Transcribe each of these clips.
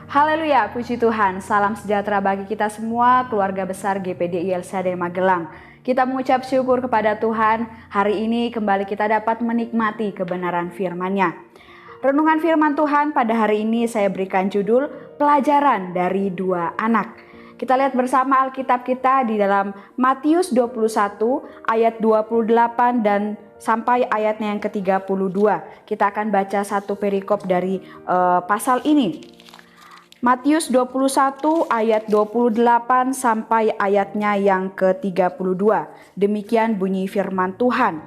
Haleluya, puji Tuhan. Salam sejahtera bagi kita semua, keluarga besar GPDI LCD Magelang. Kita mengucap syukur kepada Tuhan, hari ini kembali kita dapat menikmati kebenaran firman-Nya. Renungan firman Tuhan pada hari ini saya berikan judul Pelajaran dari Dua Anak. Kita lihat bersama Alkitab kita di dalam Matius 21 ayat 28 dan sampai ayatnya yang ke-32. Kita akan baca satu perikop dari pasal ini. Matius 21 ayat 28 sampai ayatnya yang ke-32. Demikian bunyi firman Tuhan.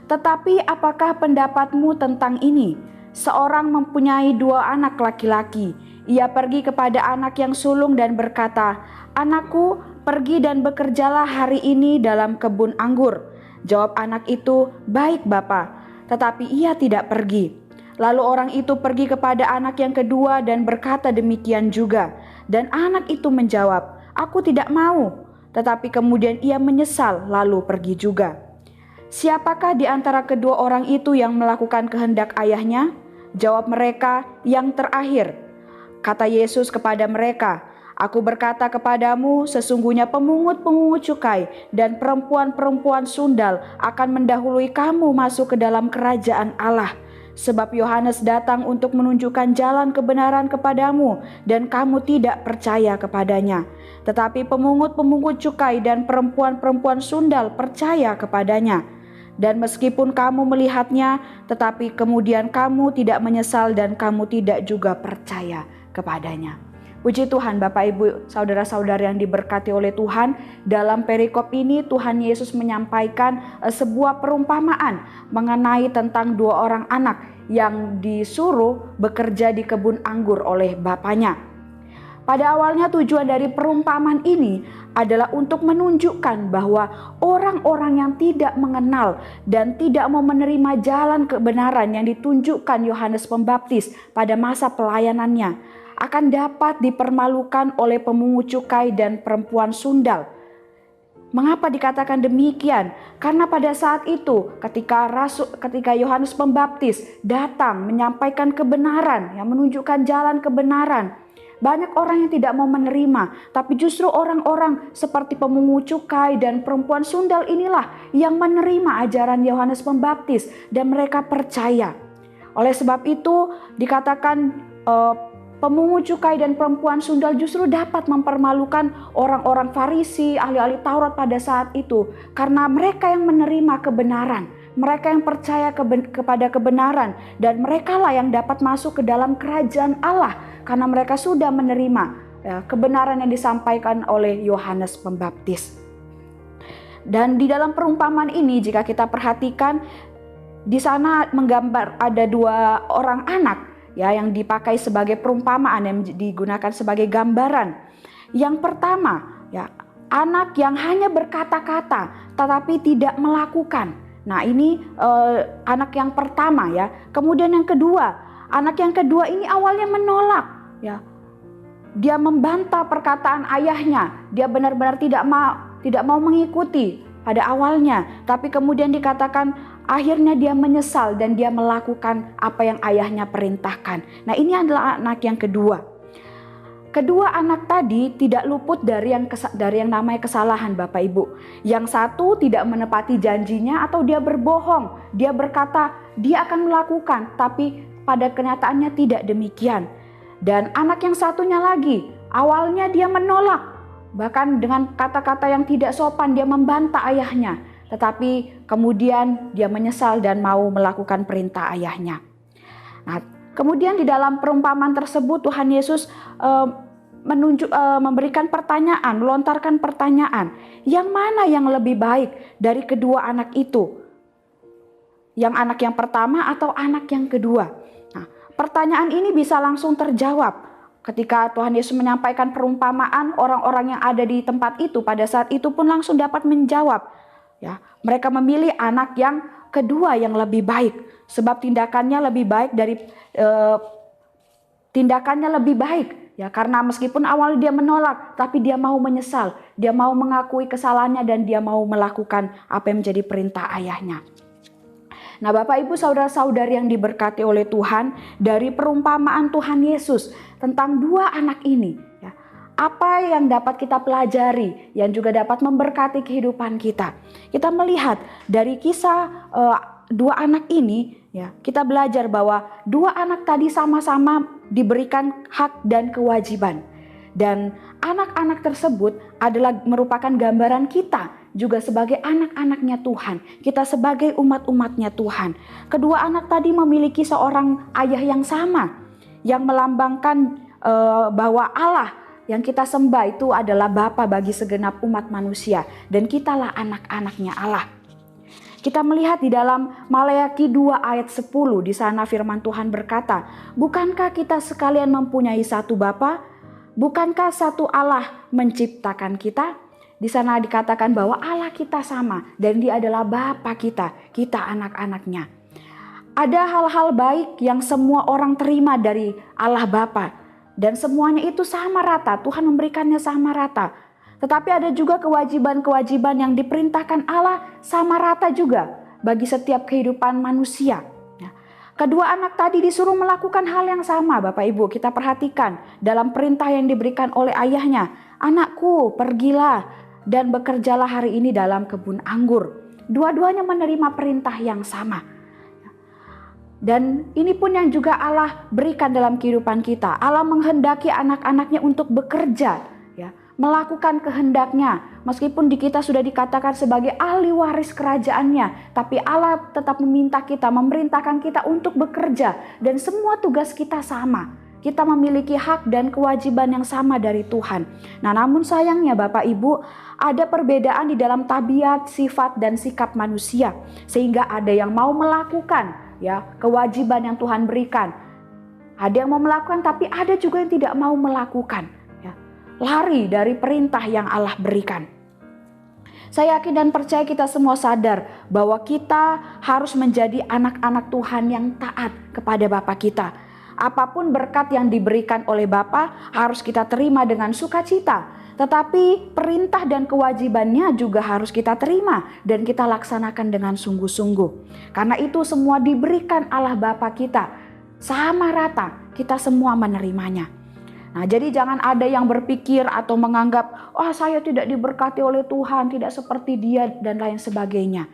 Tetapi apakah pendapatmu tentang ini? Seorang mempunyai dua anak laki-laki. Ia pergi kepada anak yang sulung dan berkata, "Anakku, pergi dan bekerjalah hari ini dalam kebun anggur." Jawab anak itu, "Baik, Bapa." Tetapi ia tidak pergi. Lalu orang itu pergi kepada anak yang kedua dan berkata demikian juga. Dan anak itu menjawab, "Aku tidak mau." Tetapi kemudian ia menyesal lalu pergi juga. Siapakah di antara kedua orang itu yang melakukan kehendak ayahnya? Jawab mereka, "Yang terakhir." Kata Yesus kepada mereka, "Aku berkata kepadamu, sesungguhnya pemungut-pemungut cukai dan perempuan-perempuan sundal akan mendahului kamu masuk ke dalam kerajaan Allah. Sebab Yohanes datang untuk menunjukkan jalan kebenaran kepadamu dan kamu tidak percaya kepadanya. Tetapi pemungut-pemungut cukai dan perempuan-perempuan sundal percaya kepadanya. Dan meskipun kamu melihatnya, tetapi kemudian kamu tidak menyesal dan kamu tidak juga percaya kepadanya." Puji Tuhan, Bapak Ibu, saudara-saudara yang diberkati oleh Tuhan. Dalam perikop ini Tuhan Yesus menyampaikan sebuah perumpamaan mengenai tentang dua orang anak yang disuruh bekerja di kebun anggur oleh bapaknya. Pada awalnya tujuan dari perumpamaan ini adalah untuk menunjukkan bahwa orang-orang yang tidak mengenal dan tidak mau menerima jalan kebenaran yang ditunjukkan Yohanes Pembaptis pada masa pelayanannya akan dapat dipermalukan oleh pemungut cukai dan perempuan sundal. Mengapa dikatakan demikian? Karena pada saat itu ketika Yohanes Pembaptis datang menyampaikan kebenaran, yang menunjukkan jalan kebenaran, banyak orang yang tidak mau menerima, tapi justru orang-orang seperti pemungut cukai dan perempuan sundal inilah yang menerima ajaran Yohanes Pembaptis dan mereka percaya. Oleh sebab itu dikatakan pemungut cukai dan perempuan sundal justru dapat mempermalukan orang-orang Farisi, ahli-ahli Taurat pada saat itu. Karena mereka yang menerima kebenaran, mereka yang percaya kepada kebenaran, dan merekalah yang dapat masuk ke dalam kerajaan Allah. Karena mereka sudah menerima kebenaran yang disampaikan oleh Yohanes Pembaptis. Dan di dalam perumpamaan ini jika kita perhatikan, di sana menggambar ada dua orang anak yang dipakai sebagai perumpamaan, yang digunakan sebagai gambaran. Yang pertama, anak yang hanya berkata-kata tetapi tidak melakukan. Nah, ini anak yang pertama ya. Kemudian yang kedua, anak yang kedua ini awalnya menolak ya. Dia membantah perkataan ayahnya. Dia benar-benar tidak mau mengikuti pada awalnya, tapi kemudian dikatakan akhirnya dia menyesal dan dia melakukan apa yang ayahnya perintahkan. Nah, ini adalah anak yang kedua. Kedua anak tadi tidak luput dari yang namanya kesalahan, Bapak Ibu. Yang satu tidak menepati janjinya atau dia berbohong. Dia berkata dia akan melakukan, tapi pada kenyataannya tidak demikian. Dan anak yang satunya lagi, awalnya dia menolak. Bahkan dengan kata-kata yang tidak sopan dia membantah ayahnya. Tetapi kemudian dia menyesal dan mau melakukan perintah ayahnya. Nah, kemudian di dalam perumpamaan tersebut Tuhan Yesus memberikan pertanyaan, melontarkan pertanyaan. Yang mana yang lebih baik dari kedua anak itu? Yang anak yang pertama atau anak yang kedua? Nah, pertanyaan ini bisa langsung terjawab. Ketika Tuhan Yesus menyampaikan perumpamaan, orang-orang yang ada di tempat itu pada saat itu pun langsung dapat menjawab. Ya, mereka memilih anak yang kedua yang lebih baik, sebab tindakannya lebih baik ya, karena meskipun awalnya dia menolak, tapi dia mau menyesal, dia mau mengakui kesalahannya dan dia mau melakukan apa yang menjadi perintah ayahnya. Nah, Bapak Ibu saudara-saudari yang diberkati oleh Tuhan, dari perumpamaan Tuhan Yesus tentang dua anak ini, ya, apa yang dapat kita pelajari yang juga dapat memberkati kehidupan kita? Kita melihat dari kisah dua anak ini, ya, kita belajar bahwa dua anak tadi sama-sama diberikan hak dan kewajiban. Dan anak-anak tersebut adalah merupakan gambaran kita juga sebagai anak-anaknya Tuhan. Kita sebagai umat-umatnya Tuhan. Kedua anak tadi memiliki seorang ayah yang sama, yang melambangkan bahwa Allah yang kita sembah itu adalah Bapa bagi segenap umat manusia. Dan kitalah anak-anaknya Allah. Kita melihat di dalam Maleakhi 2 ayat 10, di sana firman Tuhan berkata, "Bukankah kita sekalian mempunyai satu Bapa? Bukankah satu Allah menciptakan kita?" Di sana dikatakan bahwa Allah kita sama dan Dia adalah Bapa kita anak-anaknya. Ada hal-hal baik yang semua orang terima dari Allah Bapa dan semuanya itu sama rata, Tuhan memberikannya sama rata. Tetapi ada juga kewajiban-kewajiban yang diperintahkan Allah sama rata juga bagi setiap kehidupan manusia. Kedua anak tadi disuruh melakukan hal yang sama, Bapak Ibu. Kita perhatikan dalam perintah yang diberikan oleh ayahnya. "Anakku, pergilah dan bekerjalah hari ini dalam kebun anggur." Dua-duanya menerima perintah yang sama. Dan ini pun yang juga Allah berikan dalam kehidupan kita. Allah menghendaki anak-anaknya untuk bekerja, ya, melakukan kehendaknya. Meskipun di kita sudah dikatakan sebagai ahli waris kerajaannya, tapi Allah tetap meminta kita, memerintahkan kita untuk bekerja. Dan semua tugas kita sama. Kita memiliki hak dan kewajiban yang sama dari Tuhan. Nah, namun sayangnya Bapak Ibu, ada perbedaan di dalam tabiat, sifat, dan sikap manusia. Sehingga ada yang mau melakukan, ya, kewajiban yang Tuhan berikan. Ada yang mau melakukan, tapi ada juga yang tidak mau melakukan. Lari dari perintah yang Allah berikan. Saya yakin dan percaya kita semua sadar bahwa kita harus menjadi anak-anak Tuhan yang taat kepada Bapa kita. Apapun berkat yang diberikan oleh Bapa harus kita terima dengan sukacita. Tetapi perintah dan kewajibannya juga harus kita terima dan kita laksanakan dengan sungguh-sungguh. Karena itu semua diberikan Allah Bapa kita sama rata, kita semua menerimanya. Nah, jadi jangan ada yang berpikir atau menganggap, "Oh, saya tidak diberkati oleh Tuhan, tidak seperti dia," dan lain sebagainya.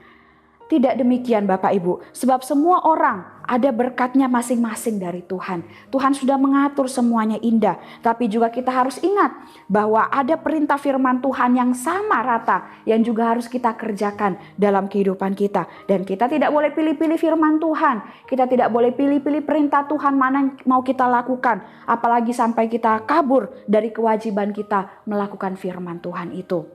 Tidak demikian Bapak Ibu, sebab semua orang ada berkatnya masing-masing dari Tuhan. Tuhan sudah mengatur semuanya indah, tapi juga kita harus ingat bahwa ada perintah firman Tuhan yang sama rata yang juga harus kita kerjakan dalam kehidupan kita. Dan kita tidak boleh pilih-pilih firman Tuhan, kita tidak boleh pilih-pilih perintah Tuhan mana yang mau kita lakukan, apalagi sampai kita kabur dari kewajiban kita melakukan firman Tuhan itu.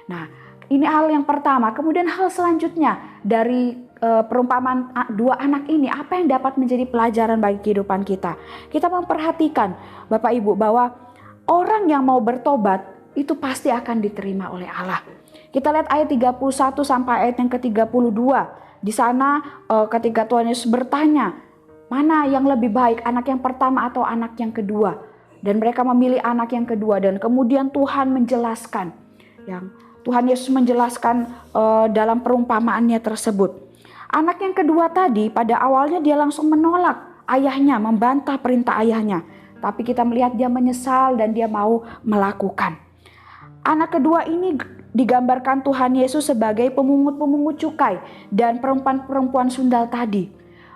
Nah, ini hal yang pertama. Kemudian hal selanjutnya dari perumpamaan dua anak ini, apa yang dapat menjadi pelajaran bagi kehidupan kita? Kita memperhatikan Bapak Ibu bahwa orang yang mau bertobat itu pasti akan diterima oleh Allah. Kita lihat ayat 31 sampai ayat yang ke-32. Di sana ketika Tuhan Yesus bertanya, mana yang lebih baik, anak yang pertama atau anak yang kedua? Dan mereka memilih anak yang kedua, dan kemudian Tuhan menjelaskan, Tuhan Yesus menjelaskan dalam perumpamaannya tersebut. Anak yang kedua tadi pada awalnya dia langsung menolak ayahnya, membantah perintah ayahnya. Tapi kita melihat dia menyesal dan dia mau melakukan. Anak kedua ini digambarkan Tuhan Yesus sebagai pemungut-pemungut cukai dan perempuan-perempuan sundal tadi.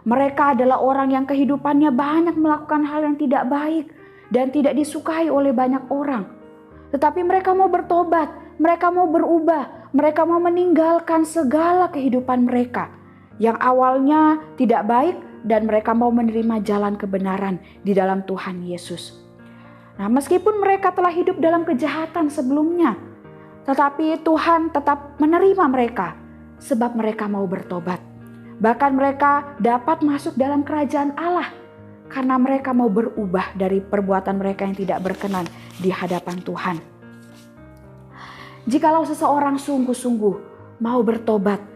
Mereka adalah orang yang kehidupannya banyak melakukan hal yang tidak baik dan tidak disukai oleh banyak orang. Tetapi mereka mau bertobat, mereka mau berubah, mereka mau meninggalkan segala kehidupan mereka yang awalnya tidak baik dan mereka mau menerima jalan kebenaran di dalam Tuhan Yesus. Nah, meskipun mereka telah hidup dalam kejahatan sebelumnya, tetapi Tuhan tetap menerima mereka sebab mereka mau bertobat. Bahkan mereka dapat masuk dalam kerajaan Allah karena mereka mau berubah dari perbuatan mereka yang tidak berkenan di hadapan Tuhan. Jikalau seseorang sungguh-sungguh mau bertobat,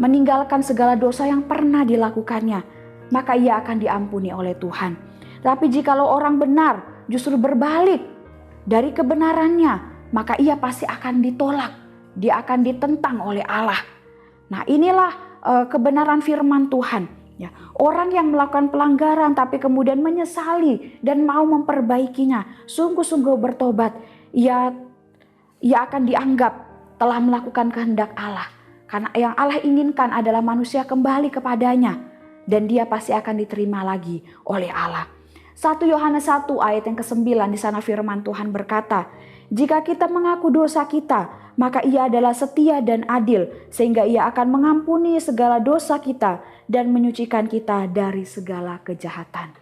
meninggalkan segala dosa yang pernah dilakukannya, maka ia akan diampuni oleh Tuhan. Tapi jikalau orang benar justru berbalik dari kebenarannya, maka ia pasti akan ditolak, dia akan ditentang oleh Allah. Nah, inilah kebenaran firman Tuhan. Ya, orang yang melakukan pelanggaran tapi kemudian menyesali dan mau memperbaikinya, sungguh-sungguh bertobat, ia akan dianggap telah melakukan kehendak Allah. Karena yang Allah inginkan adalah manusia kembali kepadanya, dan dia pasti akan diterima lagi oleh Allah. 1 Yohanes 1 ayat yang ke-9, di sana firman Tuhan berkata, "Jika kita mengaku dosa kita, maka Ia adalah setia dan adil, sehingga Ia akan mengampuni segala dosa kita dan menyucikan kita dari segala kejahatan."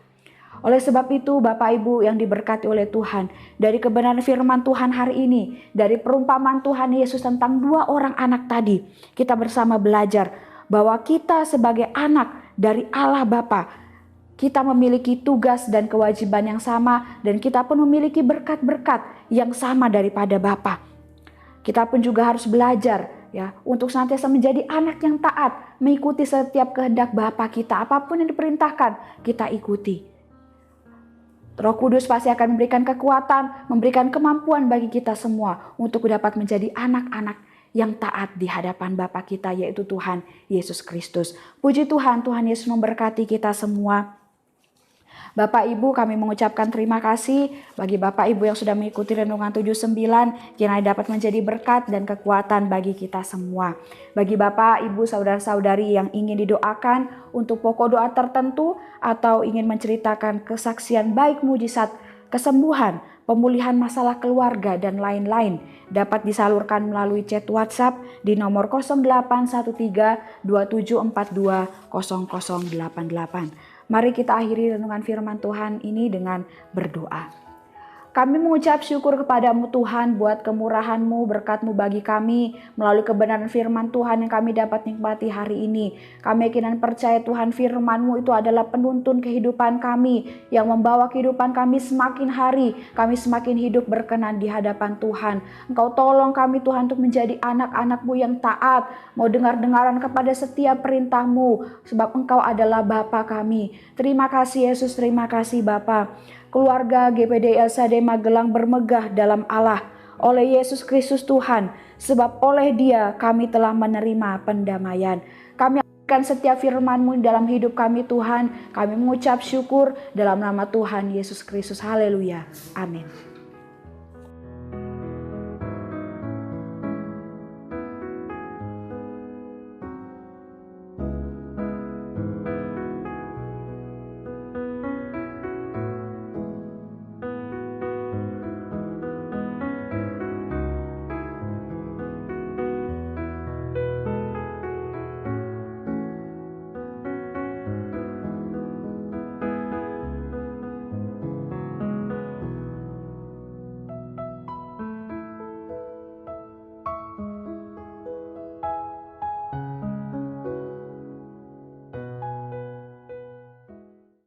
Oleh sebab itu, Bapak Ibu yang diberkati oleh Tuhan, dari kebenaran firman Tuhan hari ini, dari perumpamaan Tuhan Yesus tentang 2 orang anak tadi, kita bersama belajar bahwa kita sebagai anak dari Allah Bapa, kita memiliki tugas dan kewajiban yang sama, dan kita pun memiliki berkat-berkat yang sama daripada Bapa. Kita pun juga harus belajar ya untuk senantiasa menjadi anak yang taat, mengikuti setiap kehendak Bapa kita, apapun yang diperintahkan kita ikuti. Roh Kudus pasti akan memberikan kekuatan, memberikan kemampuan bagi kita semua untuk dapat menjadi anak-anak yang taat di hadapan Bapa kita, yaitu Tuhan Yesus Kristus. Puji Tuhan, Tuhan Yesus memberkati kita semua. Bapak Ibu, kami mengucapkan terima kasih bagi Bapak Ibu yang sudah mengikuti Renungan 79, kiranya dapat menjadi berkat dan kekuatan bagi kita semua. Bagi Bapak, Ibu, saudara-saudari yang ingin didoakan untuk pokok doa tertentu atau ingin menceritakan kesaksian baik mujizat, kesembuhan, pemulihan masalah keluarga dan lain-lain, dapat disalurkan melalui chat WhatsApp di nomor 0813 2742 0088. Mari kita akhiri renungan firman Tuhan ini dengan berdoa. Kami mengucap syukur kepadamu Tuhan buat kemurahan-Mu, berkat-Mu bagi kami melalui kebenaran firman Tuhan yang kami dapat nikmati hari ini. Kami yakin dan percaya Tuhan, firman-Mu itu adalah penuntun kehidupan kami yang membawa kehidupan kami semakin hari, kami semakin hidup berkenan di hadapan Tuhan. Engkau tolong kami Tuhan untuk menjadi anak-anak-Mu yang taat, mau dengar-dengaran kepada setiap perintah-Mu, sebab Engkau adalah Bapa kami. Terima kasih Yesus, terima kasih Bapa. Keluarga GPD LSD Magelang bermegah dalam Allah oleh Yesus Kristus Tuhan, sebab oleh Dia kami telah menerima pendamaian. Kami akan setiap firman-Mu dalam hidup kami Tuhan. Kami mengucap syukur dalam nama Tuhan Yesus Kristus. Haleluya. Amin.